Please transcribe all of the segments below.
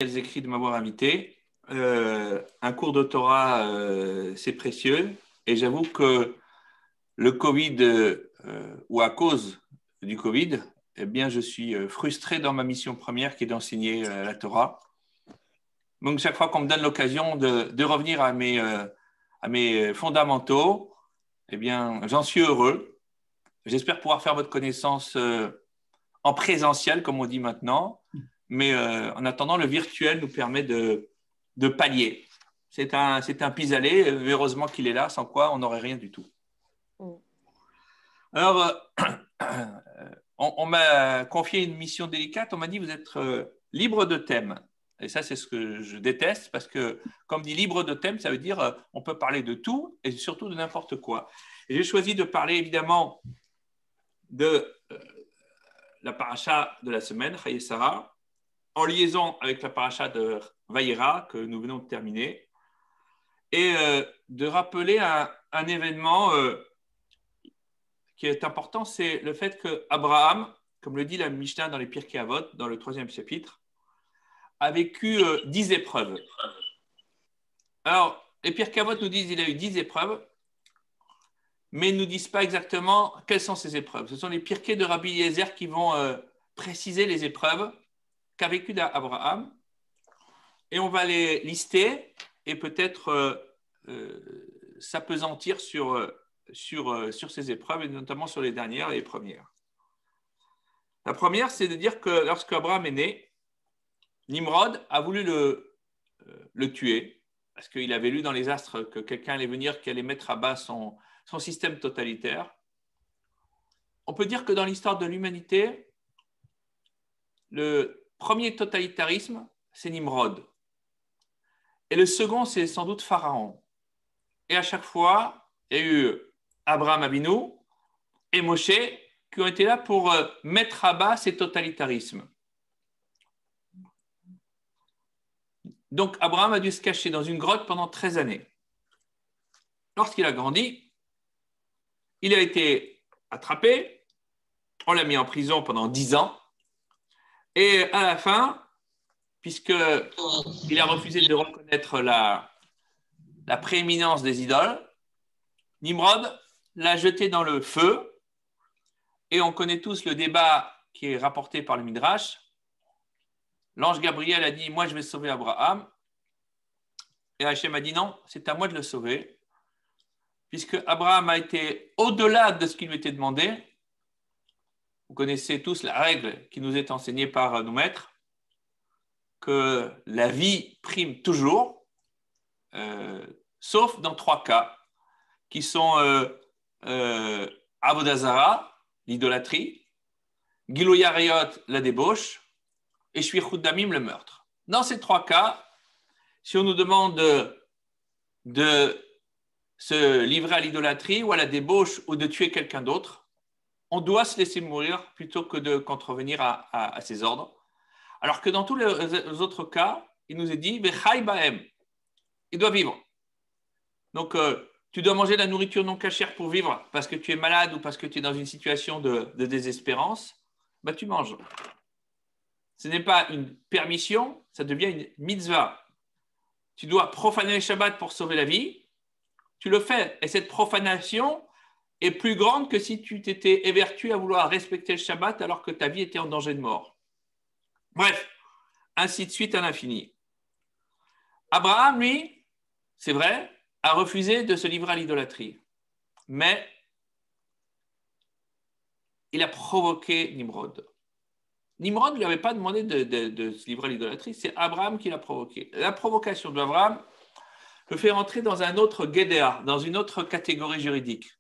Les écrits de m'avoir invité. Un cours de Torah, c'est précieux. Et j'avoue que le Covid, ou à cause du Covid, eh bien, je suis frustré dans ma mission première qui est d'enseigner la Torah. Donc, chaque fois qu'on me donne l'occasion de revenir à mes fondamentaux, eh bien, j'en suis heureux. J'espère pouvoir faire votre connaissance en présentiel, comme on dit maintenant. Mais en attendant, le virtuel nous permet de pallier. C'est un pis-aller, heureusement qu'il est là, sans quoi on n'aurait rien du tout. Alors, on m'a confié une mission délicate, on m'a dit, vous êtes libre de thème. Et ça, c'est ce que je déteste, parce que, comme dit libre de thème, ça veut dire on peut parler de tout, et surtout de n'importe quoi. Et j'ai choisi de parler, évidemment, de la paracha de la semaine, Chayei Sarah, en liaison avec la paracha de Vayera que nous venons de terminer, et de rappeler un événement qui est important, c'est le fait qu'Abraham, comme le dit la Mishnah dans les Pirkei Avot, dans le 3e chapitre, a vécu 10 épreuves. Alors, les Pirkei Avot nous disent qu'il a eu 10 épreuves, mais ils ne nous disent pas exactement quelles sont ces épreuves. Ce sont les Pirkei de Rabbi Eliezer qui vont préciser les épreuves qu'a vécu Abraham, et on va les lister et peut-être s'apesantir sur ces épreuves, et notamment sur les dernières et les premières. La première, c'est de dire que lorsque Abraham est né, Nimrod a voulu le tuer, parce qu'il avait lu dans les astres que quelqu'un allait venir qui allait mettre à bas son système totalitaire. On peut dire que dans l'histoire de l'humanité, le premier totalitarisme, c'est Nimrod. Et le second, c'est sans doute Pharaon. Et à chaque fois, il y a eu Abraham Avinu et Moshe qui ont été là pour mettre à bas ces totalitarismes. Donc, Abraham a dû se cacher dans une grotte pendant 13 années. Lorsqu'il a grandi, il a été attrapé, on l'a mis en prison pendant 10 ans, et à la fin, puisqu'il a refusé de reconnaître la prééminence des idoles, Nimrod l'a jeté dans le feu, et on connaît tous le débat qui est rapporté par le Midrash. L'ange Gabriel a dit « Moi, je vais sauver Abraham ». Et Hachem a dit « Non, c'est à moi de le sauver ». Puisque Abraham a été au-delà de ce qui lui était demandé. Vous connaissez tous la règle qui nous est enseignée par nos maîtres, que la vie prime toujours, sauf dans 3 cas, qui sont Avodah Zara, l'idolâtrie, Gilui Arayot, la débauche, et Shvichut Damim, le meurtre. Dans ces 3 cas, si on nous demande de se livrer à l'idolâtrie ou à la débauche ou de tuer quelqu'un d'autre, on doit se laisser mourir plutôt que de contrevenir à ses ordres. Alors que dans tous les autres cas, il nous est dit Vechai Bahem, il doit vivre. Donc, tu dois manger de la nourriture non cachère pour vivre parce que tu es malade ou parce que tu es dans une situation de désespérance, bah, tu manges. Ce n'est pas une permission, ça devient une mitzvah. Tu dois profaner le Shabbat pour sauver la vie, tu le fais. Et cette profanation est plus grande que si tu t'étais évertué à vouloir respecter le Shabbat alors que ta vie était en danger de mort. Bref, ainsi de suite à l'infini. Abraham, lui, c'est vrai, a refusé de se livrer à l'idolâtrie. Mais il a provoqué Nimrod. Nimrod ne lui avait pas demandé de se livrer à l'idolâtrie, c'est Abraham qui l'a provoqué. La provocation d'Abraham le fait rentrer dans un autre Gédéa, dans une autre catégorie juridique.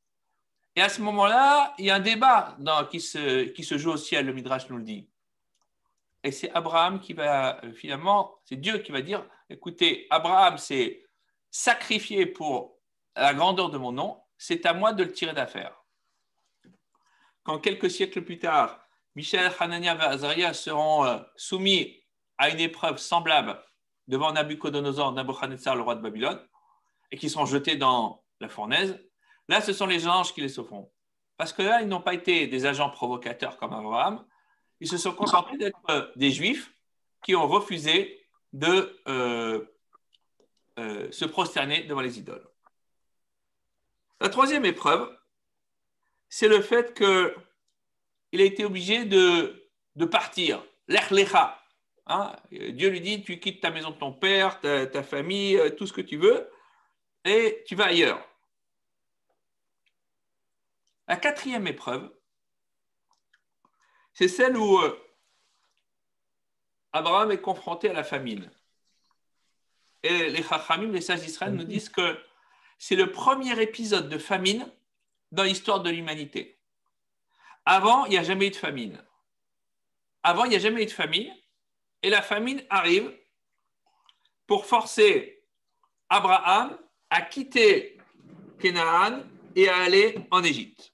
Et à ce moment-là, il y a un débat qui se joue au ciel, le Midrash nous le dit. Et c'est Abraham qui va, finalement, c'est Dieu qui va dire, écoutez, Abraham s'est sacrifié pour la grandeur de mon nom, c'est à moi de le tirer d'affaire. Quand quelques siècles plus tard, Michel, Hanania et Azaria seront soumis à une épreuve semblable devant Nabuchodonosor, Nabuchodonosor, le roi de Babylone, et qui seront jetés dans la fournaise, là, ce sont les anges qui les sauveront. Parce que là, ils n'ont pas été des agents provocateurs comme Abraham, ils se sont contentés d'être des Juifs qui ont refusé de se prosterner devant les idoles. La troisième épreuve, c'est le fait qu'il a été obligé de partir, l'ech lecha. Hein? Dieu lui dit, tu quittes ta maison de ton père, ta famille, tout ce que tu veux, et tu vas ailleurs. La quatrième épreuve, c'est celle où Abraham est confronté à la famine. Et les Chachamim, les sages d'Israël, nous disent que c'est le premier épisode de famine dans l'histoire de l'humanité. Avant, il n'y a jamais eu de famine. Avant, il n'y a jamais eu de famine. Et la famine arrive pour forcer Abraham à quitter Canaan et à aller en Égypte.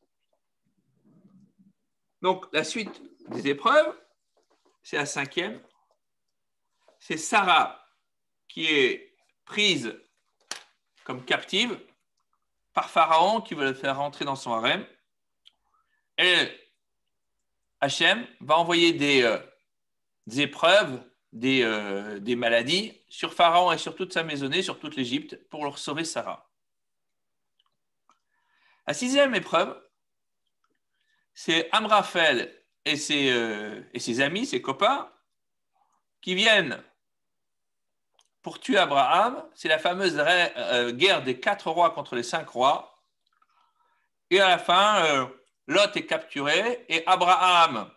Donc, la suite des épreuves, c'est la cinquième. C'est Sarah qui est prise comme captive par Pharaon qui veut le faire rentrer dans son harem. Et Hachem va envoyer des épreuves, des maladies sur Pharaon et sur toute sa maisonnée, sur toute l'Égypte, pour leur sauver Sarah. La sixième épreuve, c'est Amraphel et ses amis, ses copains, qui viennent pour tuer Abraham. C'est la fameuse guerre des 4 rois contre les 5 rois. Et à la fin, Lot est capturé et Abraham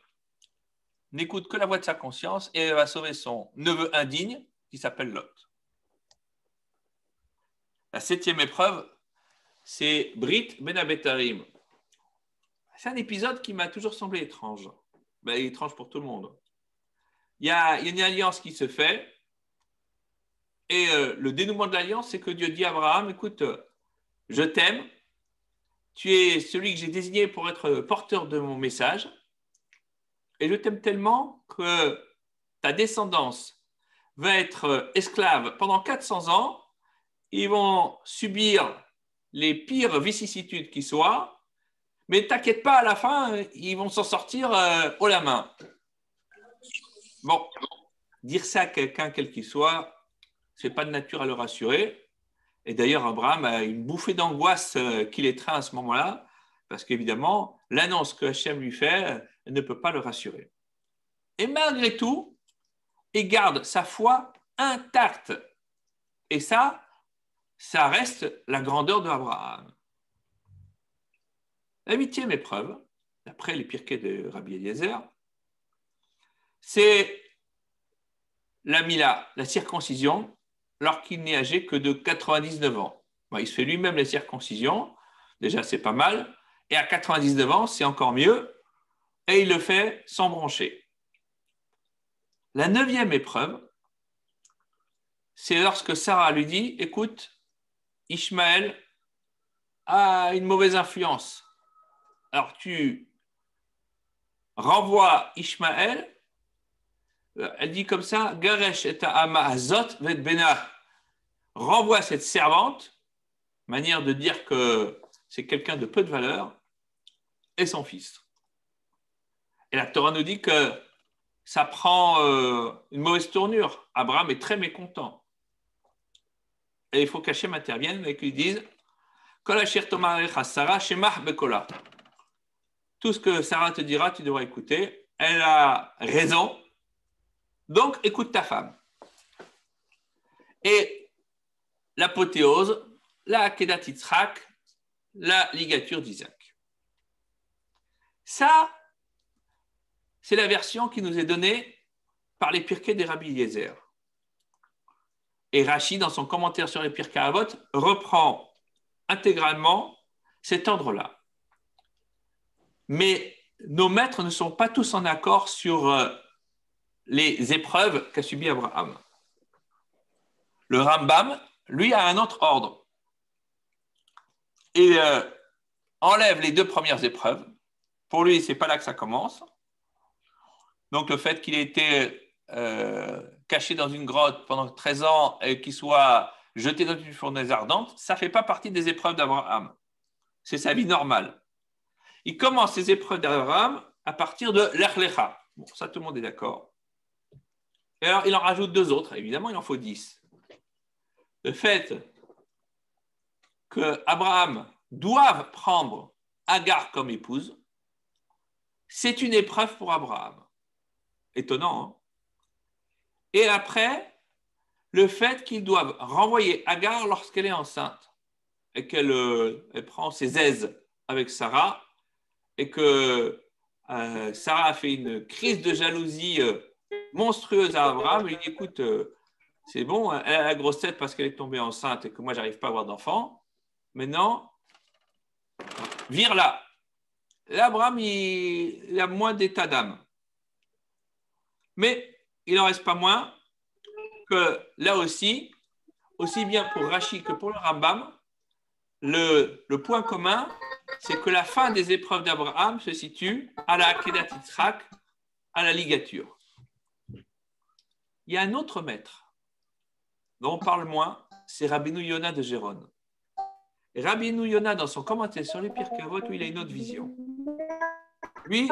n'écoute que la voix de sa conscience et va sauver son neveu indigne qui s'appelle Lot. La septième épreuve, c'est Brit Ben Abetarim. C'est un épisode qui m'a toujours semblé étrange. Étrange pour tout le monde. Il y a une alliance qui se fait et le dénouement de l'alliance, c'est que Dieu dit à Abraham, écoute, je t'aime, tu es celui que j'ai désigné pour être porteur de mon message et je t'aime tellement que ta descendance va être esclave pendant 400 ans, ils vont subir les pires vicissitudes qui soient, mais t'inquiète pas, à la fin, ils vont s'en sortir haut la main. Bon, dire ça à quelqu'un, quel qu'il soit, ce n'est pas de nature à le rassurer. Et d'ailleurs, Abraham a une bouffée d'angoisse qui l'étreint à ce moment-là, parce qu'évidemment, l'annonce que Hachem lui fait ne peut pas le rassurer. Et malgré tout, il garde sa foi intacte. Et ça reste la grandeur d'Abraham. La huitième épreuve, d'après les Pirkei de Rabbi Eliezer, c'est la Mila, la circoncision, lorsqu'il n'est âgé que de 99 ans. Il se fait lui-même la circoncision, déjà c'est pas mal, et à 99 ans, c'est encore mieux, et il le fait sans broncher. La neuvième épreuve, c'est lorsque Sarah lui dit, écoute, Ishmaël a une mauvaise influence. Alors tu renvoies Ishmaël, elle dit comme ça, Garesh et Ha'ama Azot vet Bena, renvoie cette servante, manière de dire que c'est quelqu'un de peu de valeur, et son fils. Et la Torah nous dit que ça prend une mauvaise tournure. Abraham est très mécontent. Et il faut qu'Hachem intervienne et qu'il dise Kol asher tomar alecha Sarah shemach bekola. Tout ce que Sarah te dira, tu devras écouter. Elle a raison. Donc, écoute ta femme. Et l'apothéose, la Akedat Yitzhak, la ligature d'Isaac. Ça, c'est la version qui nous est donnée par les Pirkei des Rabbi Eliezer. Et Rashi, dans son commentaire sur les Pirkei Avot, reprend intégralement cet ordre-là. Mais nos maîtres ne sont pas tous en accord sur les épreuves qu'a subi Abraham. Le Rambam, lui, a un autre ordre. Il enlève les 2 premières épreuves. Pour lui, ce n'est pas là que ça commence. Donc, le fait qu'il ait été caché dans une grotte pendant 13 ans et qu'il soit jeté dans une fournaise ardente, ça ne fait pas partie des épreuves d'Abraham. C'est sa vie normale. Il commence ses épreuves d'Abraham à partir de l'Ech Lecha. Bon, ça, tout le monde est d'accord. Et alors, il en rajoute 2 autres. Évidemment, il en faut 10. Le fait qu'Abraham doive prendre Agar comme épouse, c'est une épreuve pour Abraham. Étonnant, hein? Et après, le fait qu'ils doivent renvoyer Agar lorsqu'elle est enceinte et qu'elle elle prend ses aises avec Sarah et que Sarah a fait une crise de jalousie monstrueuse à Abraham. Il dit, écoute, c'est bon, elle a la grosse tête parce qu'elle est tombée enceinte et que moi, j'arrive pas à avoir d'enfant. Maintenant, vire-la. Là, Abraham, il a moins d'état d'âme. Mais il n'en reste pas moins que là aussi bien pour Rashi que pour le Rambam, le point commun, c'est que la fin des épreuves d'Abraham se situe à la Akedat Yitzhak, à la ligature. Il y a un autre maître dont on parle moins, c'est Rabbeinu Yonah de Gérone. Et Rabbeinu Yonah, dans son commentaire sur les Pirkei Avot, il a une autre vision. Lui,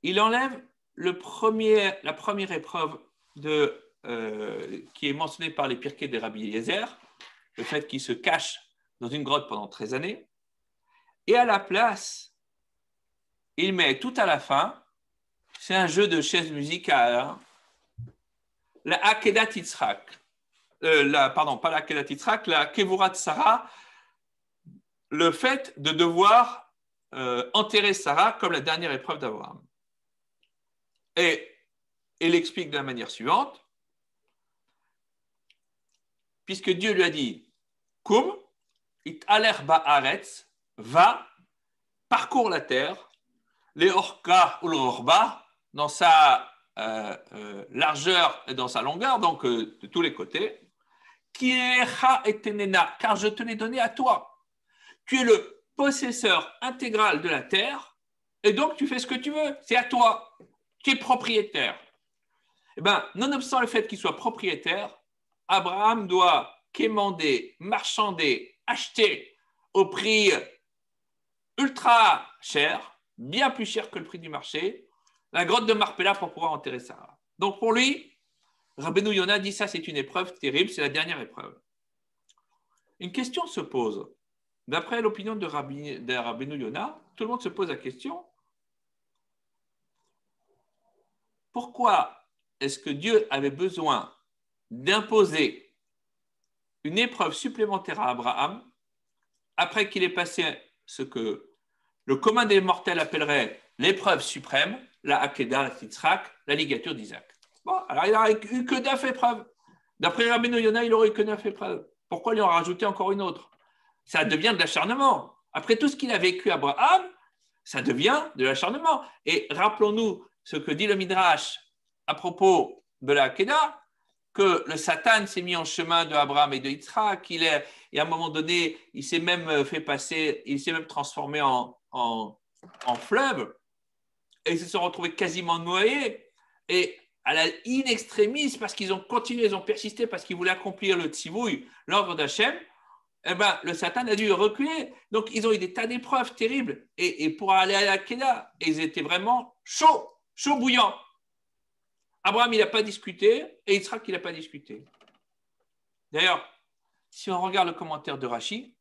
il enlève la première épreuve qui est mentionnée par les Pirkei de Rabbi Eliezer, le fait qu'il se cache dans une grotte pendant 13 années, et à la place, il met tout à la fin, c'est un jeu de chaises musicales, hein, la Akedat Yitzhak, pas la Akedat Yitzhak, la Kevurat Sarah, le fait de devoir enterrer Sarah comme la dernière épreuve d'Abraham. Et il explique de la manière suivante, puisque Dieu lui a dit, Kum, it aler ba'aretz, va, parcours la terre, les orka ou l'orba, dans sa largeur et dans sa longueur, donc de tous les côtés, Kiecha et tenena, car je te l'ai donné à toi. Tu es le possesseur intégral de la terre, et donc tu fais ce que tu veux, c'est à toi, tu es propriétaire. Eh bien, nonobstant le fait qu'il soit propriétaire, Abraham doit quémander, marchander, acheter au prix ultra cher, bien plus cher que le prix du marché, la grotte de Marpella pour pouvoir enterrer Sarah. Donc pour lui, Rabbeinu Yonah dit ça, c'est une épreuve terrible, c'est la dernière épreuve. Une question se pose. D'après l'opinion de Rabbeinu Yonah, tout le monde se pose la question, pourquoi est-ce que Dieu avait besoin d'imposer une épreuve supplémentaire à Abraham après qu'il ait passé ce que le commun des mortels appellerait l'épreuve suprême, la Akedat Yitzhak, la ligature d'Isaac. Bon, alors il n'aurait eu que 9 épreuves. D'après Rabbeinu Yonah, il n'aurait eu que 9 épreuves. Pourquoi lui en rajouter encore une autre? Ça devient de l'acharnement. Après tout ce qu'il a vécu Abraham, ça devient de l'acharnement. Et rappelons-nous ce que dit le Midrash à propos de la Akedah, que le Satan s'est mis en chemin de Abraham et de Yitzhak, et à un moment donné, il s'est même fait passer, il s'est même transformé en fleuve, et ils se sont retrouvés quasiment noyés, et à la in extremis, parce qu'ils ont continué, ils ont persisté, parce qu'ils voulaient accomplir le tzivouï, l'ordre d'Hachem, eh ben, le Satan a dû reculer. Donc, ils ont eu des tas d'épreuves terribles, et pour aller à la Kedah, ils étaient vraiment chauds bouillants. Abraham, il n'a pas discuté, et Yitzhak, il n'a pas discuté. D'ailleurs, si on regarde le commentaire de Rashi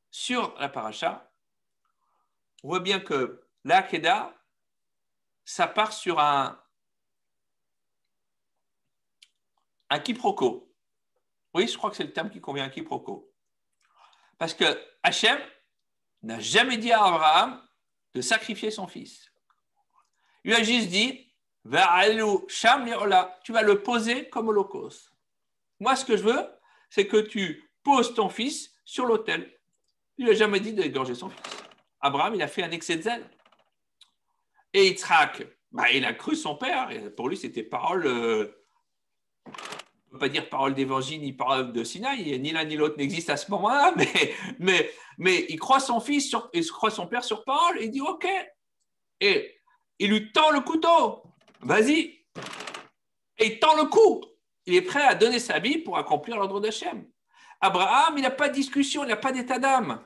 sur la paracha, on voit bien que la Kedah, ça part sur un quiproquo. Oui, je crois que c'est le terme qui convient, un quiproquo. Parce que Hachem n'a jamais dit à Abraham de sacrifier son fils. Il lui a juste dit, tu vas le poser comme holocauste. Moi, ce que je veux, c'est que tu poses ton fils sur l'autel. Il n'a jamais dit d'égorger son fils. Abraham, il a fait un excès de zèle. Et Yitzhak, il a cru son père. Et pour lui, c'était parole, on ne peut pas dire parole d'évangile ni parole de Sinaï. Ni l'un ni l'autre n'existe à ce moment-là. Mais il croit son fils, il croit son père sur parole. Et il dit OK. Et il lui tend le couteau. Vas-y. Et il tend le cou. Il est prêt à donner sa vie pour accomplir l'ordre d'Hachem. Abraham, il n'a pas de discussion, il n'a pas d'état d'âme.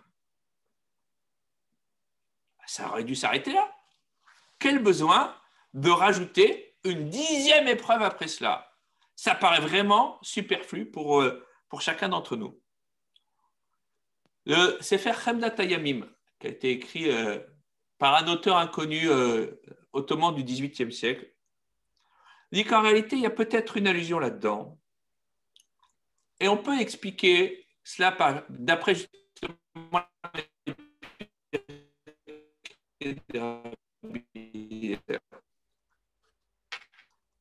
Ça aurait dû s'arrêter là. Quel besoin de rajouter une 10e épreuve après cela. Ça paraît vraiment superflu pour chacun d'entre nous. Le Sefer Chemdat Hayamim, qui a été écrit par un auteur inconnu ottoman du XVIIIe siècle, dit qu'en réalité, il y a peut-être une allusion là-dedans. Et on peut expliquer cela d'après justement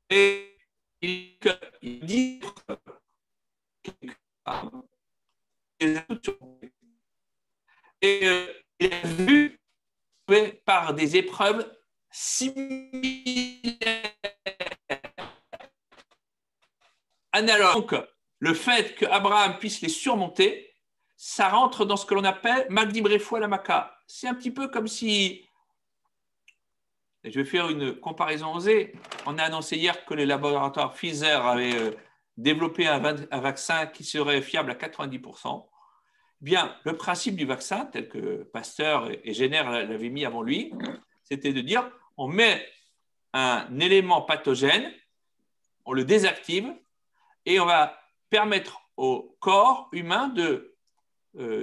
et il dit et il a vu par des épreuves similaires. Analogue. Donc, le fait qu'Abraham puisse les surmonter, ça rentre dans ce que l'on appelle Magdim Refoua la Maka. C'est un petit peu comme si, et je vais faire une comparaison osée, on a annoncé hier que les laboratoires Pfizer avaient développé un vaccin qui serait fiable à 90%. Bien, le principe du vaccin, tel que Pasteur et Jenner l'avaient mis avant lui, c'était de dire on met un élément pathogène, on le désactive et on va permettre au corps humain de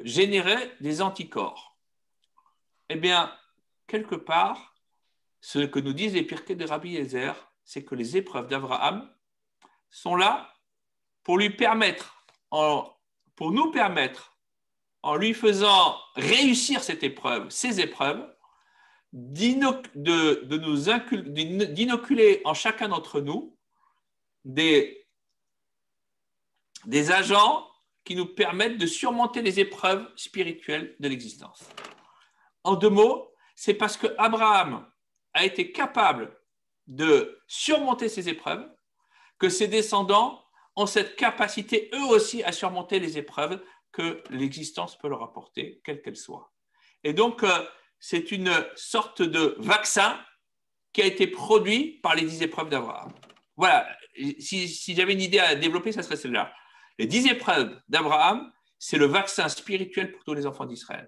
générer des anticorps. Eh bien, quelque part, ce que nous disent les Pirkei de Rabbi Eliezer, c'est que les épreuves d'Abraham sont là pour lui permettre, pour nous permettre, en lui faisant réussir cette épreuve, ces épreuves, d'inoculer en chacun d'entre nous des agents qui nous permettent de surmonter les épreuves spirituelles de l'existence. En deux mots, c'est parce qu'Abraham a été capable de surmonter ces épreuves que ses descendants ont cette capacité eux aussi à surmonter les épreuves que l'existence peut leur apporter, quelle qu'elle soit. Et donc, c'est une sorte de vaccin qui a été produit par les 10 épreuves d'Abraham. Voilà, si j'avais une idée à développer, ça serait celle-là. Les 10 épreuves d'Abraham, c'est le vaccin spirituel pour tous les enfants d'Israël.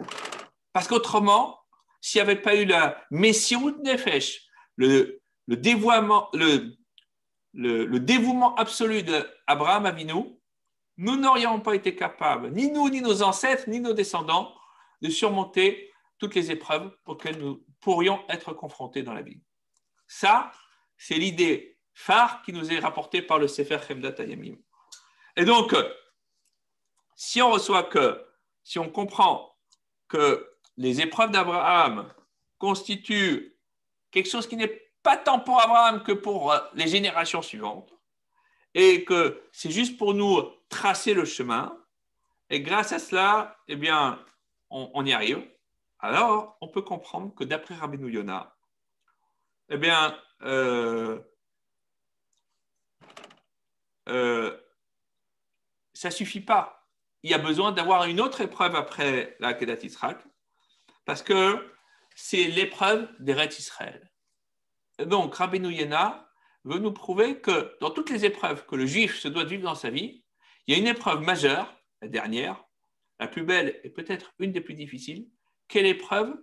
Parce qu'autrement, s'il n'y avait pas eu la Messirut Nefesh, le dévouement absolu d'Abraham Avinu, nous n'aurions pas été capables, ni nous, ni nos ancêtres, ni nos descendants, de surmonter toutes les épreuves auxquelles nous pourrions être confrontés dans la vie. Ça, c'est l'idée phare qui nous est rapportée par le Sefer Chemdat Hayamim. Et donc, si on comprend que les épreuves d'Abraham constituent quelque chose qui n'est pas tant pour Abraham que pour les générations suivantes, et que c'est juste pour nous tracer le chemin, et grâce à cela, eh bien, on y arrive. Alors, on peut comprendre que d'après Rabbeinu Yonah, eh bien, ça ne suffit pas. Il y a besoin d'avoir une autre épreuve après la Kedat Yitzhak, parce que c'est l'épreuve d'Eretz Israël. Donc, Rabbeinu Yonah veut nous prouver que dans toutes les épreuves que le juif se doit de vivre dans sa vie, il y a une épreuve majeure, la dernière, la plus belle et peut-être une des plus difficiles, qui est l'épreuve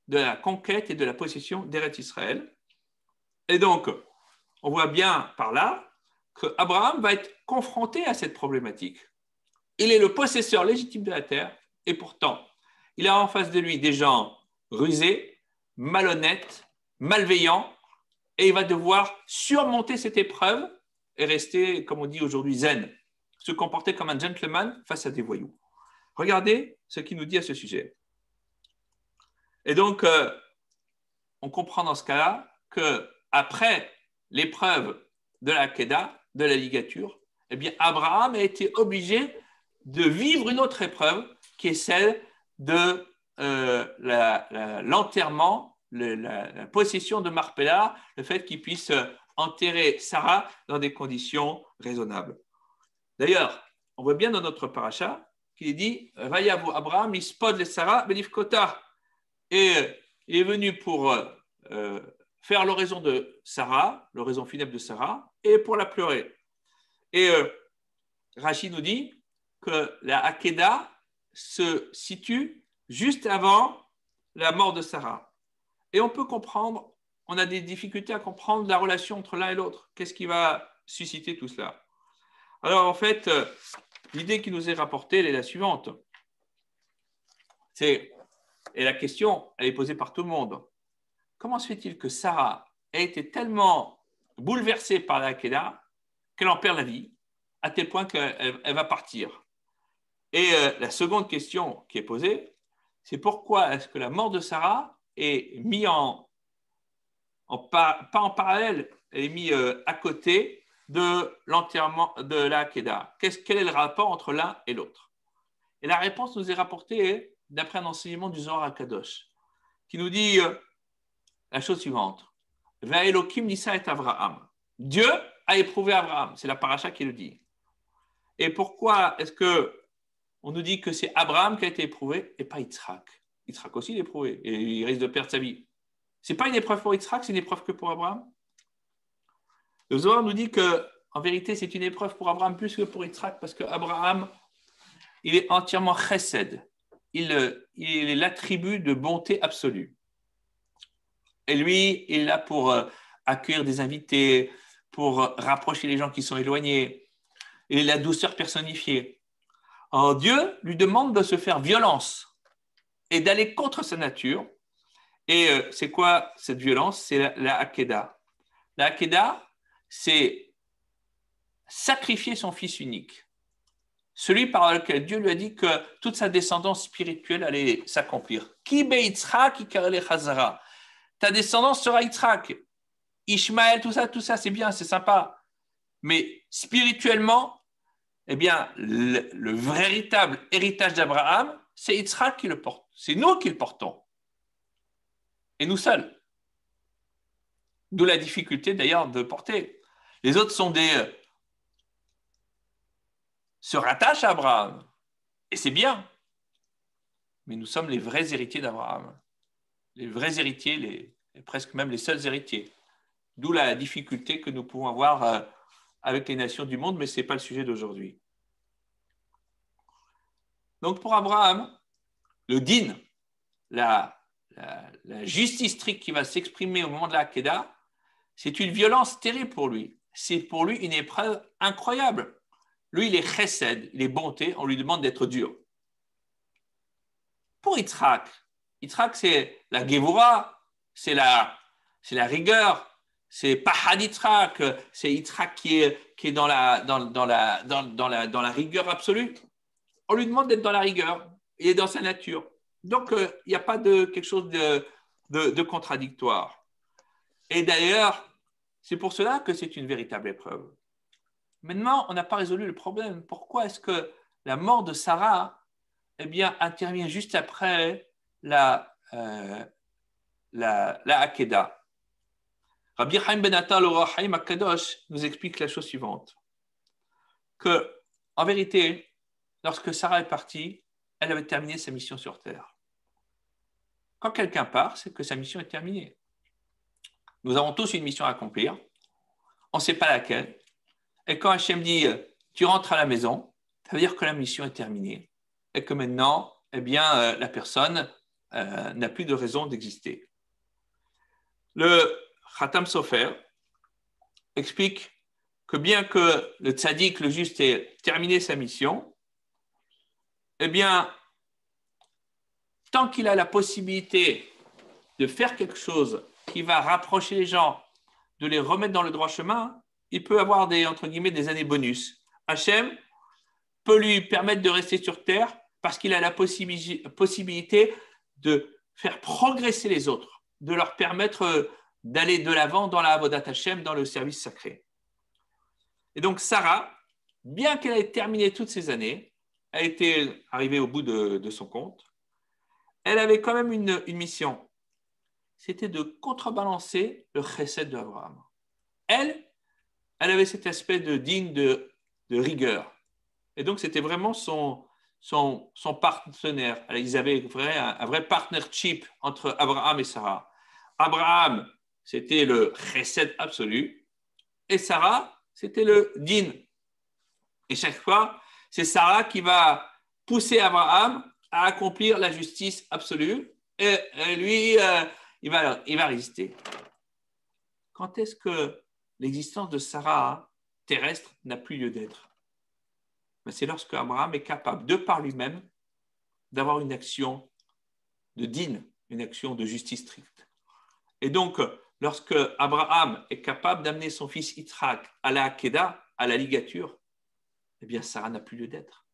de la conquête et de la possession d'Eretz Israël. Et donc, on voit bien par là qu'Abraham va être confronté à cette problématique. Il est le possesseur légitime de la terre et pourtant, il a en face de lui des gens rusés, malhonnêtes, malveillants et il va devoir surmonter cette épreuve et rester, comme on dit aujourd'hui, zen, se comporter comme un gentleman face à des voyous. Regardez ce qu'il nous dit à ce sujet. Et donc, on comprend dans ce cas-là qu'après l'épreuve de la Kedah, de la ligature, eh bien, Abraham a été obligé de vivre une autre épreuve qui est celle de l'enterrement, la possession de Marpella, le fait qu'il puisse enterrer Sarah dans des conditions raisonnables. D'ailleurs, on voit bien dans notre paracha qu'il est dit Vayavu Abraham ispod le Sarah benifkota. Et il est venu pour faire l'oraison de Sarah, l'oraison funèbre de Sarah, et pour la pleurer. Et Rashi nous dit que la Hakeda se situe juste avant la mort de Sarah. Et on peut comprendre on a des difficultés à comprendre la relation entre l'un et l'autre. Qu'est-ce qui va susciter tout cela? Alors, en fait, l'idée qui nous est rapportée, elle est la suivante. Et la question, elle est posée par tout le monde. Comment se fait-il que Sarah ait été tellement bouleversée par la Akedah qu'elle en perd la vie, à tel point qu'elle va partir? Et la seconde question qui est posée, c'est pourquoi est-ce que la mort de Sarah est mise pas en parallèle, elle est mise à côté de l'enterrement de la Akedah? Quel est le rapport entre l'un et l'autre? Et la réponse nous est rapportée d'après un enseignement du Zohar HaKadosh, qui nous dit la chose suivante. Va'elokim nisa et Avraham. Dieu a éprouvé Abraham. C'est la paracha qui le dit. Et pourquoi est-ce qu'on nous dit que c'est Abraham qui a été éprouvé et pas Yitzhak? Yitzhak aussi est éprouvé et il risque de perdre sa vie. Ce n'est pas une épreuve pour Yitzhak, c'est une épreuve que pour Abraham. Le Zohar nous dit qu'en vérité, c'est une épreuve pour Abraham plus que pour Yitzhak, parce qu'Abraham, il est entièrement chesed. Il est l'attribut de bonté absolue. Et lui, il est là pour accueillir des invités, pour rapprocher les gens qui sont éloignés. Il est la douceur personnifiée. Alors Dieu lui demande de se faire violence et d'aller contre sa nature. Et c'est quoi cette violence? C'est la Akedah. La Akedah, c'est sacrifier son fils unique. Celui par lequel Dieu lui a dit que toute sa descendance spirituelle allait s'accomplir. Ki be'itzrak ikarele chazara. Ta descendance sera Yitzhak. Ishmaël, tout ça, c'est bien, c'est sympa. Mais spirituellement, eh bien, le véritable héritage d'Abraham, c'est Yitzhak qui le porte. C'est nous qui le portons. Et nous seuls. D'où la difficulté d'ailleurs de porter. Les autres se rattachent à Abraham. Et c'est bien. Mais nous sommes les vrais héritiers d'Abraham. Les vrais héritiers, presque même les seuls héritiers. D'où la difficulté que nous pouvons avoir avec les nations du monde, mais ce n'est pas le sujet d'aujourd'hui. Donc pour Abraham, le din, la justice stricte qui va s'exprimer au moment de la Akedah, c'est une violence terrible pour lui. C'est pour lui une épreuve incroyable. Lui, il est chesed, il est bonté, on lui demande d'être dur. Pour Yitzhak, c'est la Gevura, c'est la rigueur, c'est Pahad Yitzhak, c'est Yitzhak qui est dans la rigueur absolue. On lui demande d'être dans la rigueur, il est dans sa nature. Donc, il n'y a pas quelque chose de contradictoire. Et d'ailleurs, c'est pour cela que c'est une véritable épreuve. Maintenant, on n'a pas résolu le problème. Pourquoi est-ce que la mort de Sarah intervient juste après la Akedah? Rabbi Chaim Ben Attal, le Roi Chaim HaKadosh, nous explique la chose suivante. Que, en vérité, lorsque Sarah est partie, elle avait terminé sa mission sur Terre. Quand quelqu'un part, c'est que sa mission est terminée. Nous avons tous une mission à accomplir. On ne sait pas laquelle. Et quand Hachem dit « tu rentres à la maison », ça veut dire que la mission est terminée. Et que maintenant, la personne n'a plus de raison d'exister. Le Khatam Sofer explique que bien que le tzaddik, le juste, ait terminé sa mission, tant qu'il a la possibilité de faire quelque chose qui va rapprocher les gens, de les remettre dans le droit chemin, il peut avoir des années bonus. Hachem peut lui permettre de rester sur terre parce qu'il a la possibilité de faire progresser les autres, de leur permettre d'aller de l'avant dans la Avodat Hachem, dans le service sacré. Et donc Sarah, bien qu'elle ait terminé toutes ces années, a été arrivée au bout de son compte, elle avait quand même une mission. C'était de contrebalancer le chesed d'Abraham. Elle avait cet aspect de digne de rigueur. Et donc, c'était vraiment son partenaire. Ils avaient un vrai partnership entre Abraham et Sarah. Abraham, c'était le chesed absolu. Et Sarah, c'était le din. Et chaque fois, c'est Sarah qui va pousser Abraham à accomplir la justice absolue. Et lui, il va résister. quand est-ce que l'existence de Sarah terrestre n'a plus lieu d'être? C'est lorsque Abraham est capable, de par lui-même, d'avoir une action de din, une action de justice stricte. Et donc, lorsque Abraham est capable d'amener son fils Yitzhak à la Hakeda, à la ligature, eh bien, Sarah n'a plus lieu d'être.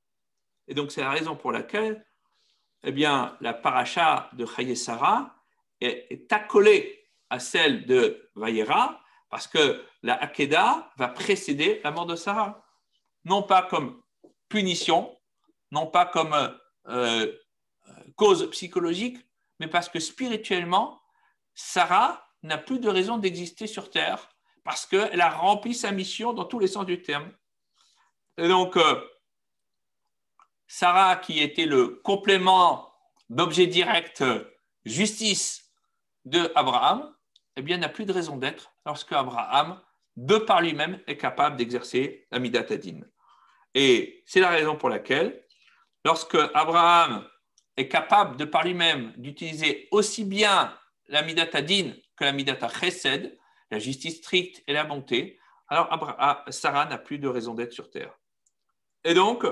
Et donc, c'est la raison pour laquelle eh bien, la paracha de Chaye Sarah est accolée à celle de Vayera, parce que la Hakeda va précéder la mort de Sarah. Non pas comme punition, non pas comme cause psychologique, mais parce que spirituellement, Sarah n'a plus de raison d'exister sur Terre, parce qu'elle a rempli sa mission dans tous les sens du terme. Et donc, Sarah, qui était le complément d'objet direct justice de Abraham, eh bien, n'a plus de raison d'être lorsque Abraham, de par lui-même, est capable d'exercer la Midat Hadin. Et c'est la raison pour laquelle, lorsque Abraham est capable, de par lui-même, d'utiliser aussi bien la Midat Hadin que la Midat Chesed, la justice stricte et la bonté, alors Sarah n'a plus de raison d'être sur terre. Et donc,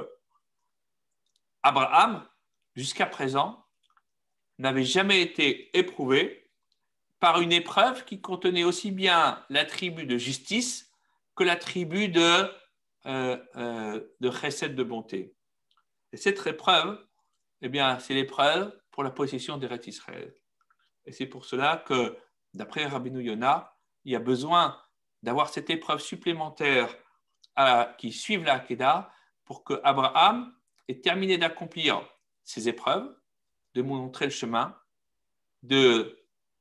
Abraham, jusqu'à présent, n'avait jamais été éprouvé par une épreuve qui contenait aussi bien l'attribut de justice que l'attribut de chesed, de bonté. Et cette épreuve, eh bien, c'est l'épreuve pour la possession d'Eretz Israël. Et c'est pour cela que, d'après Rabbeinu Yonah, il y a besoin d'avoir cette épreuve supplémentaire qui suive la Hakeda pour que Abraham ait terminé d'accomplir ces épreuves, de nous montrer le chemin, de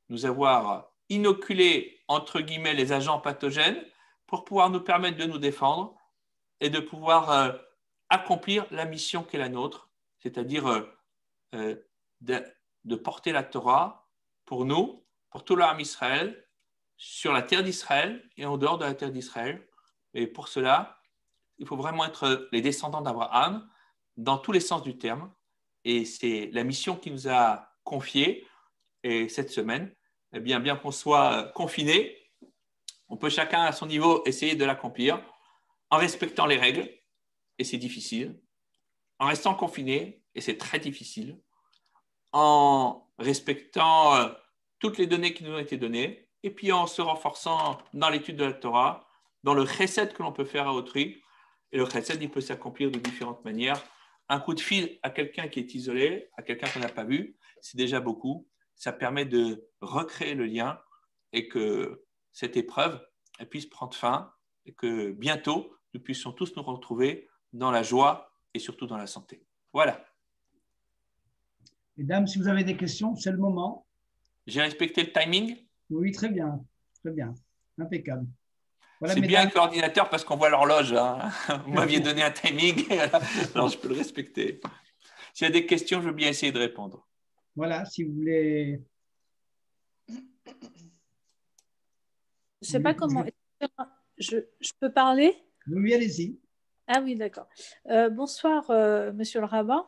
nous avoir inoculé, entre guillemets, les agents pathogènes pour pouvoir nous permettre de nous défendre et de pouvoir accomplir la mission qui est la nôtre, c'est-à-dire de porter la Torah pour nous, pour tout l'âme Israël, sur la terre d'Israël et en dehors de la terre d'Israël. Et pour cela, il faut vraiment être les descendants d'Abraham dans tous les sens du terme. Et c'est la mission qui nous a confiée. Et cette semaine, eh bien qu'on soit confinés, on peut chacun à son niveau essayer de l'accomplir en respectant les règles, et c'est difficile, en restant confiné, et c'est très difficile, en respectant toutes les données qui nous ont été données, et puis en se renforçant dans l'étude de la Torah, dans le chesed que l'on peut faire à autrui. Et le chesed, il peut s'accomplir de différentes manières. Un coup de fil à quelqu'un qui est isolé, à quelqu'un qu'on n'a pas vu, c'est déjà beaucoup. Ça permet de recréer le lien et que cette épreuve elle puisse prendre fin et que bientôt, nous puissions tous nous retrouver dans la joie et surtout dans la santé. Voilà. Mesdames, si vous avez des questions, c'est le moment. J'ai respecté le timing? Oui, très bien. Très bien. Impeccable. Voilà, c'est mesdames. Bien avec l'ordinateur parce qu'on voit l'horloge. Hein. Vous m'aviez donné un timing, alors je peux le respecter. S'il y a des questions, je veux bien essayer de répondre. Voilà, si vous voulez. Je ne sais pas comment. Je peux parler? Oui, allez-y. Ah oui, d'accord. Bonsoir, monsieur le rabbin.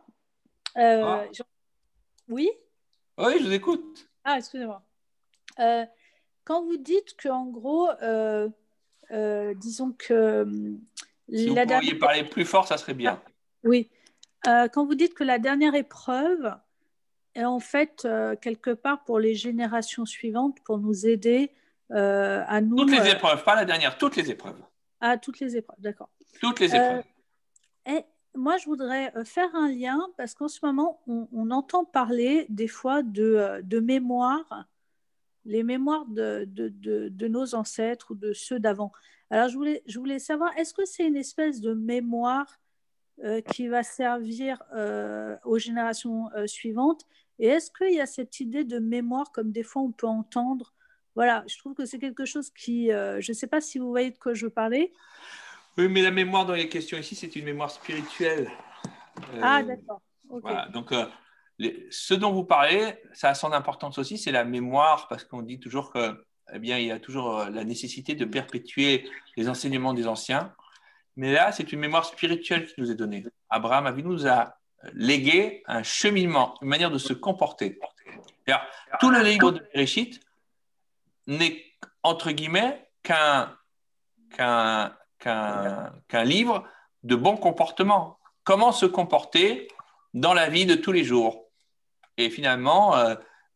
Oui? Oui, je vous écoute. Ah, excusez-moi. Quand vous dites qu'en gros, disons que si vous pourriez parler plus fort, ça serait bien. Oui. Quand vous dites que la dernière épreuve est en fait quelque part pour les générations suivantes, pour nous aider à nous... Toutes les épreuves, pas la dernière, toutes les épreuves. Ah, toutes les épreuves, d'accord. Toutes les épreuves. Et moi, je voudrais faire un lien parce qu'en ce moment, on entend parler des fois de mémoire, les mémoires de nos ancêtres ou de ceux d'avant. Alors, je voulais savoir, est-ce que c'est une espèce de mémoire qui va servir aux générations suivantes? Et est-ce qu'il y a cette idée de mémoire comme des fois on peut entendre? Voilà, je trouve que c'est quelque chose qui... je ne sais pas si vous voyez de quoi je veux parler. Oui, mais la mémoire dans les questions ici, c'est une mémoire spirituelle. Ah, d'accord. Okay. Voilà. Donc, ce dont vous parlez, ça a son importance aussi, c'est la mémoire, parce qu'on dit toujours que, eh bien, il y a toujours la nécessité de perpétuer les enseignements des anciens. Mais là, c'est une mémoire spirituelle qui nous est donnée. Abraham Avinu nous a légué un cheminement, une manière de se comporter. Alors, tout le livre de Bereshit n'est entre guillemets, qu'un livre de bon comportement. Comment se comporter dans la vie de tous les jours. Et finalement,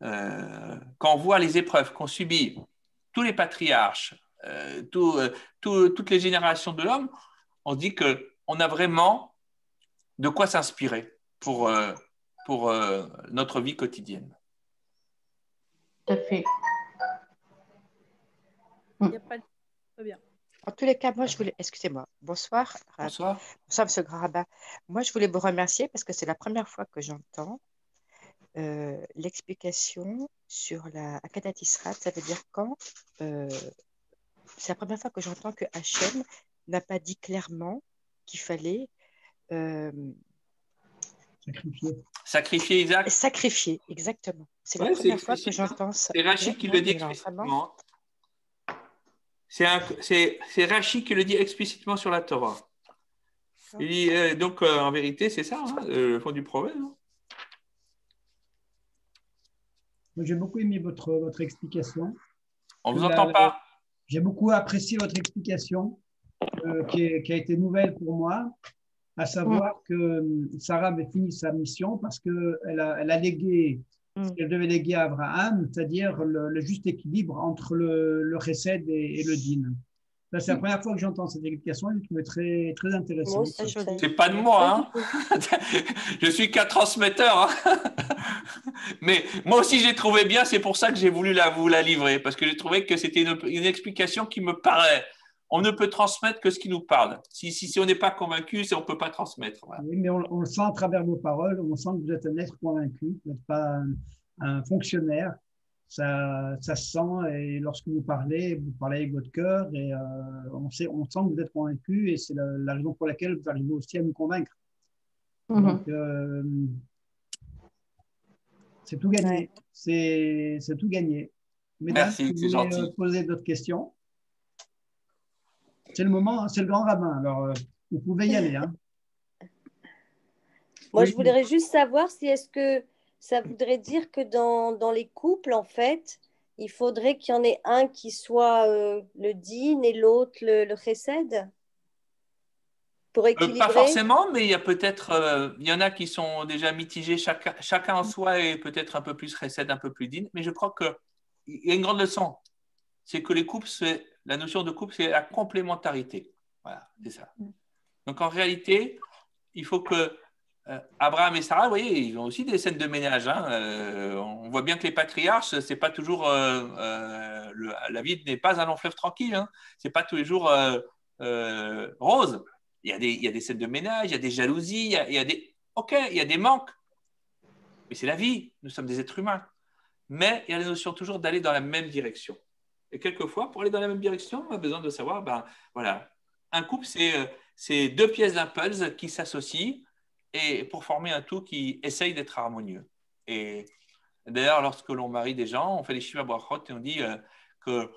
quand on voit les épreuves qu'ont subies tous les patriarches, toutes les générations de l'homme, on se dit qu'on a vraiment de quoi s'inspirer pour notre vie quotidienne. Tout à fait. Il y a pas de... Très bien. En tous les cas, moi, je voulais... Excusez-moi. Bonsoir. Bonsoir. Bonsoir, Monsieur Grand Rabbin. Moi, je voulais vous remercier parce que c'est la première fois que j'entends l'explication sur la Hakadat Israt. Ça veut dire quand c'est la première fois que j'entends que Hachem n'a pas dit clairement qu'il fallait sacrifier Isaac. Sacrifier, exactement. C'est la première fois que j'entends ça. C'est Rachid qui le dit explicitement. C'est Rachid qui le dit explicitement sur la Torah. Il dit, donc, en vérité, c'est ça, hein, le fond du proverbe. Hein. J'ai beaucoup aimé votre explication. On ne vous entend pas. J'ai beaucoup apprécié votre explication qui a été nouvelle pour moi, à savoir que Sarah avait fini sa mission parce qu'elle a légué ce qu'elle devait léguer à Abraham, c'est-à-dire le juste équilibre entre le chesed et le din. Là, c'est la première fois que j'entends cette explication, je le trouvais très, très intéressant. C'est pas de moi, hein. Je suis qu'un transmetteur. Hein. Mais moi aussi, j'ai trouvé bien, c'est pour ça que j'ai voulu vous la livrer, parce que j'ai trouvé que c'était une explication qui me paraît. On ne peut transmettre que ce qui nous parle. Si on n'est pas convaincu, on ne peut pas transmettre. Voilà. Oui, mais on le sent à travers vos paroles, on sent que vous êtes un être convaincu, vous n'êtes pas un fonctionnaire. Ça se sent, et lorsque vous parlez avec votre cœur, et on sent que vous êtes convaincu, et c'est la raison pour laquelle vous arrivez aussi à nous convaincre. Donc, c'est tout gagné. C'est tout gagné. Mesdames, merci, si vous voulez poser d'autres questions, c'est le moment, c'est le grand rabbin. Alors, vous pouvez y aller. Hein. Moi, je voudrais juste savoir si est-ce que ça voudrait dire que dans les couples, en fait, il faudrait qu'il y en ait un qui soit le din et l'autre le chesed pour équilibrer. Pas forcément, mais il y a peut-être, il y en a qui sont déjà mitigés, chacun en soi est peut-être un peu plus chesed, un peu plus din, mais je crois qu'il y a une grande leçon, c'est que les couples, la notion de couple, c'est la complémentarité. Voilà, c'est ça. Donc en réalité, il faut que Abraham et Sarah, vous voyez, ils ont aussi des scènes de ménage. Hein. On voit bien que les patriarches, c'est pas toujours la vie n'est pas un long fleuve tranquille. Hein. C'est pas tous les jours rose. Il y a des scènes de ménage, il y a des jalousies, il y a des manques. Mais c'est la vie. Nous sommes des êtres humains. Mais il y a la notion toujours d'aller dans la même direction. Et quelquefois, pour aller dans la même direction, on a besoin de savoir, voilà, un couple, c'est deux pièces d'un puzzle qui s'associent et pour former un tout qui essaye d'être harmonieux. Et d'ailleurs, lorsque l'on marie des gens, on fait les Shiva Brachot et on dit que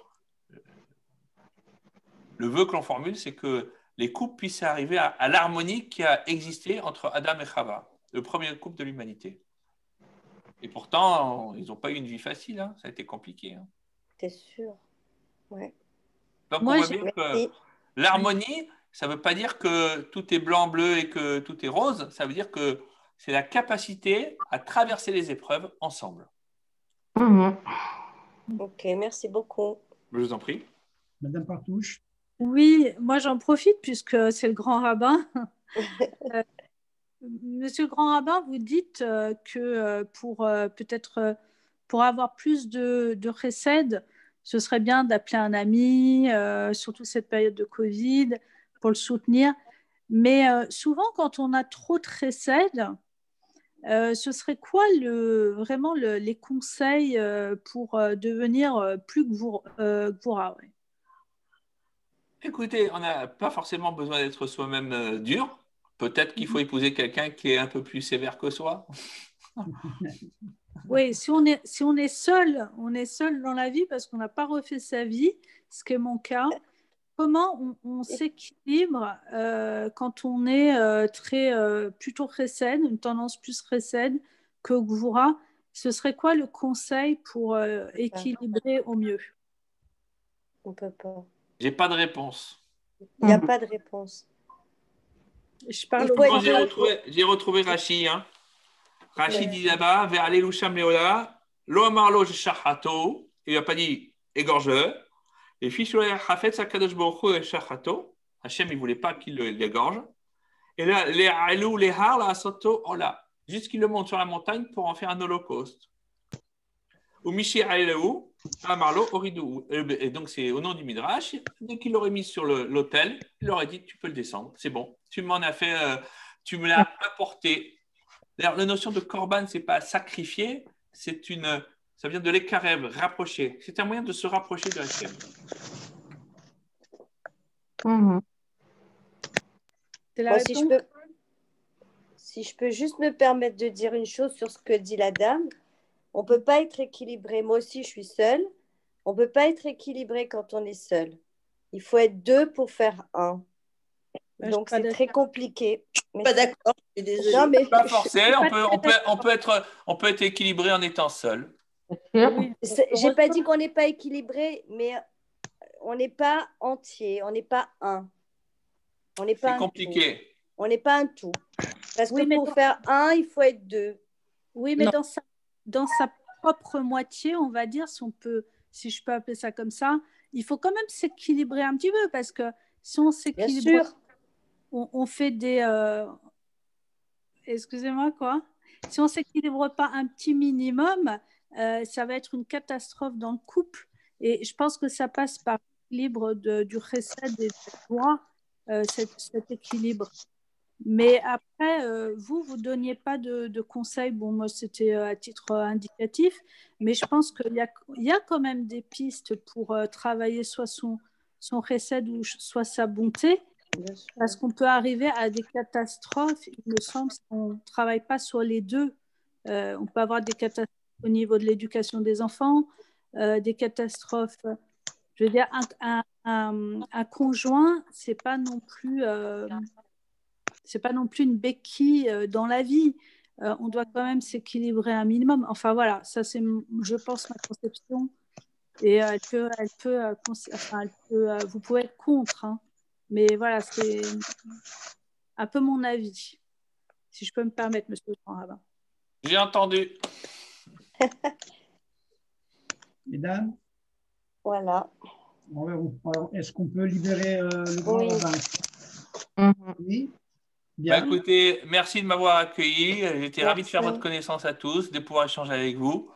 le vœu que l'on formule, c'est que les couples puissent arriver à l'harmonie qui a existé entre Adam et Chava, le premier couple de l'humanité. Et pourtant, ils n'ont pas eu une vie facile, hein. Ça a été compliqué. Hein. C'est sûr. Ouais. Donc, on voit bien que l'harmonie, ça ne veut pas dire que tout est blanc, bleu et que tout est rose. Ça veut dire que c'est la capacité à traverser les épreuves ensemble. Ok, merci beaucoup. Je vous en prie. Madame Partouche. Oui, moi j'en profite puisque c'est le grand rabbin. Monsieur le grand rabbin, vous dites que peut-être pour avoir plus de chesed, ce serait bien d'appeler un ami, surtout cette période de Covid, pour le soutenir. Mais souvent, quand on a trop de chesed, ce serait quoi vraiment les conseils pour devenir plus gvura, ouais. Écoutez, on n'a pas forcément besoin d'être soi-même dur. Peut-être qu'il faut épouser quelqu'un qui est un peu plus sévère que soi. Oui, si on est seul dans la vie parce qu'on n'a pas refait sa vie, ce qui est mon cas. Comment on s'équilibre quand on est plutôt chesed, une tendance plus chesed que gvura? Ce serait quoi le conseil pour équilibrer au mieux? On ne peut pas. J'ai pas de réponse. Il n'y a pas de réponse. Je parle Il faut au Moi, être- j'ai retrouvé Rachid. Hein. Rachid Ouais. dit là-bas, vers aller loucham leola, lo amarlo shachato. Il n'a pas dit égorge-le. Et fichoué hafet sakadosh baruch shachato. Hachem, il ne voulait pas qu'il l'égorge. Et là, les alou, les har, la soto, ola. Juste qu'il le monte sur la montagne pour en faire un holocauste. Ou Michi Aeleu, Amarlo, Oridou. Et donc, c'est au nom du Midrash. Dès qu'il l'aurait mis sur l'autel, il aurait dit tu peux le descendre, c'est bon. Tu m'en as fait, tu me l'as apporté. D'ailleurs, la notion de korban, c'est pas sacrifier, ça vient de l'ékarev, rapprocher. C'est un moyen de se rapprocher de Hachem. C'est la Moi, réponse. si je peux juste me permettre de dire une chose sur ce que dit la dame, on ne peut pas être équilibré. Moi aussi, je suis seule. On ne peut pas être équilibré quand on est seul. Il faut être deux pour faire un. Je Donc, suis pas c'est très compliqué. Mais Pas d'accord, je suis désolée. non, mais Pas forcé, on peut être équilibré en étant seul. Oui. j'ai pas dit qu'on n'est pas équilibré, mais on n'est pas entier, on n'est pas un. On n'est pas C'est un tout. compliqué. On n'est pas un tout. Parce Oui, que mais pour faire un, il faut être deux. Oui, mais Non. dans sa propre moitié, on va dire, si je peux appeler ça comme ça, il faut quand même s'équilibrer un petit peu parce que si on Bien s'équilibre, sûr. on fait des... Excusez-moi, quoi. Si on ne s'équilibre pas un petit minimum, ça va être une catastrophe dans le couple. Et je pense que ça passe par l'équilibre du chesed et du droit, cet équilibre. Mais après, vous ne donniez pas de conseils. Bon, moi, c'était à titre indicatif. Mais je pense qu'il y a quand même des pistes pour travailler soit son chesed ou soit sa bonté. Bien sûr. Parce qu'on peut arriver à des catastrophes, il me semble, si on ne travaille pas sur les deux. On peut avoir des catastrophes au niveau de l'éducation des enfants, des catastrophes. Je veux dire, un conjoint, c'est pas non plus une béquille dans la vie. On doit quand même s'équilibrer un minimum. Enfin voilà, ça c'est, je pense, ma conception. Et vous pouvez être contre, hein. Mais voilà, c'est un peu mon avis, si je peux me permettre, monsieur le grand rabbin. J'ai entendu. Mesdames, Voilà. est-ce qu'on peut libérer le grand Oui. rabbin? Oui. Bah, Bien. écoutez, merci de m'avoir accueilli. J'étais ravi de faire Merci. votre connaissance à tous, de pouvoir échanger avec vous.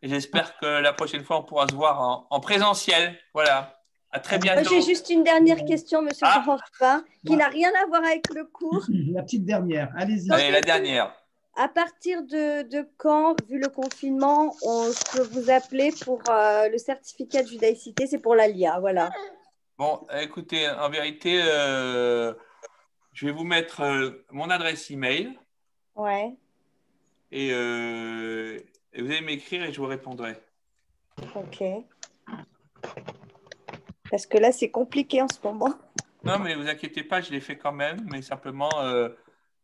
Et j'espère que la prochaine fois, on pourra se voir en présentiel. Voilà. À très Moi, bientôt. j'ai juste une dernière question, monsieur le grand rabbin, qui Ouais. n'a rien à voir avec le cours. La petite dernière, allez-y. Allez, la dernière. À partir de quand, vu le confinement, je peux vous appeler pour le certificat de judaïcité? C'est pour l'ALIA, voilà. Bon, écoutez, en vérité, je vais vous mettre mon adresse email Ouais, et vous allez m'écrire et je vous répondrai. ok. Parce que là, c'est compliqué en ce moment. Non, mais ne vous inquiétez pas, je l'ai fait quand même, mais simplement, je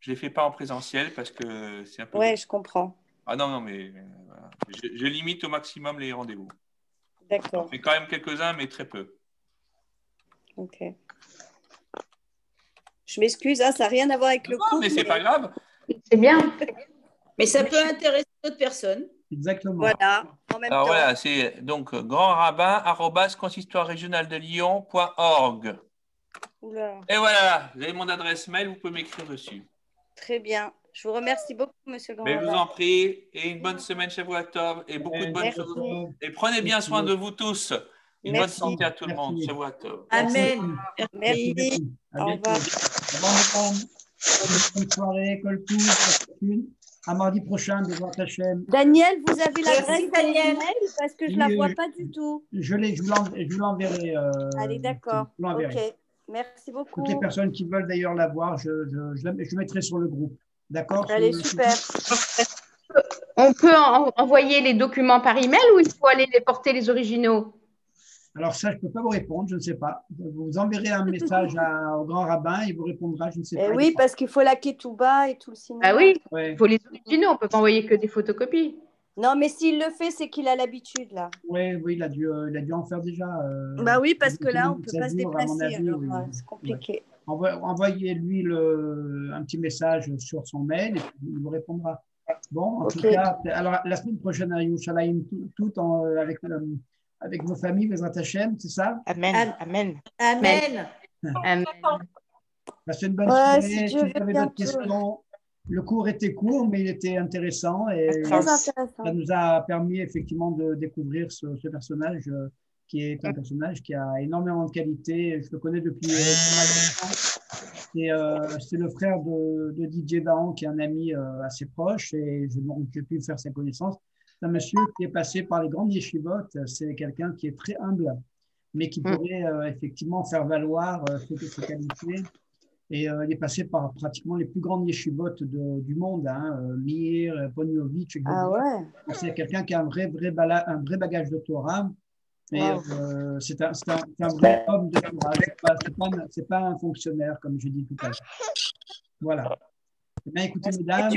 ne l'ai fait pas en présentiel parce que c'est un peu… Ouais, je comprends. Ah non, mais voilà. Je limite au maximum les rendez-vous. D'accord, J'en fais quand même quelques-uns, mais très peu. ok. Je m'excuse, hein, ça n'a rien à voir avec le Non, cours. mais c'est pas grave. C'est bien. Mais ça peut intéresser d'autres personnes. Exactement. Voilà, en même Alors temps. voilà, c'est donc grandrabbin@consistoireRégionale-de-Lyon.org. Oula, Et voilà, vous avez mon adresse mail, vous pouvez m'écrire dessus. très bien. Je vous remercie beaucoup, monsieur le grand Mais je vous rabbin. en prie, et une bonne semaine chez vous à Tov, et beaucoup de bonnes Merci. choses. Et prenez bien soin de vous tous. Une Merci. bonne santé à tout le monde. Merci. Chez vous à Tov. Amen. Merci. À Au bientôt. revoir. Au revoir. Bonne soirée, Colcous. À mardi prochain, devant Hachem. Daniel, vous avez l'adresse Merci, de Daniel. l'email parce que je ne Oui, la vois pas du tout. Je vous l'enverrai. Allez, d'accord. je vous l'enverrai. Ok. Merci beaucoup. Toutes les personnes qui veulent d'ailleurs la voir, je mettrai sur le groupe. D'accord? Allez, super. On peut envoyer les documents par email ou il faut aller les porter les originaux? Alors ça, je ne peux pas vous répondre, je ne sais pas. Vous enverrez un message au grand rabbin, il vous répondra, je ne sais Eh pas. oui, parce qu'il faut la ketouba et tout le cinéma. Ah oui, Ouais. il faut les originaux, on ne peut pas envoyer que des photocopies. Non, mais s'il le fait, c'est qu'il a l'habitude, là. Oui, oui, il a dû en faire déjà. Bah oui, parce que là, on ne peut 7 pas se jours, à mon déplacer. avis, Alors, oui. C'est compliqué. Envoyez-lui un petit message sur son mail et puis il vous répondra. Bon, en tout Ok. cas, alors la semaine prochaine à Yerushalayim, avec vos familles, les Hashem, c'est ça? Amen. Amen. Amen. Amen. Passez une bonne Ouais, soirée. si Si Dieu vous veut avez d'autres bientôt. questions, le cours était court, mais il était intéressant et Très ça intéressant. nous a permis effectivement de découvrir ce personnage qui est un personnage qui a énormément de qualités. Je le connais depuis pas mal de temps. C'est le frère de Didier Dahan, qui est un ami assez proche, et j'ai pu faire sa connaissance. C'est un monsieur qui est passé par les grandes yeshivot. C'est quelqu'un qui est très humble, mais qui pourrait effectivement faire valoir ses qualités. Et il est passé par pratiquement les plus grandes yeshivot du monde, Mir, Ponyovitch, etc. Ah ouais. Donc, c'est quelqu'un qui a un vrai bagage de Torah. Et Wow. c'est un vrai homme de Torah. C'est pas un fonctionnaire, comme j'ai dit tout à l'heure. Voilà. Eh bien, écoutez, mesdames,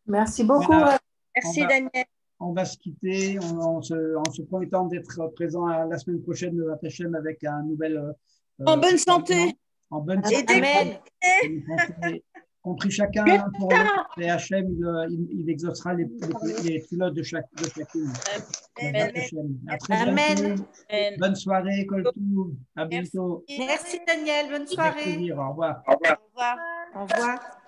Merci beaucoup. voilà, Merci, on va- Daniel. on va se quitter en se promettant d'être présent la semaine prochaine de Hashem avec un nouvel. En bonne santé. En bonne Et santé. Amen. Compris chacun pour l'autre. Et Hachem, il exaucera les culottes de chacune. Amen. À très Amen. bientôt. Bonne soirée, Coltou. À bientôt. Merci Daniel, bonne Avec soirée. plaisir. Au revoir. Au revoir. Au revoir.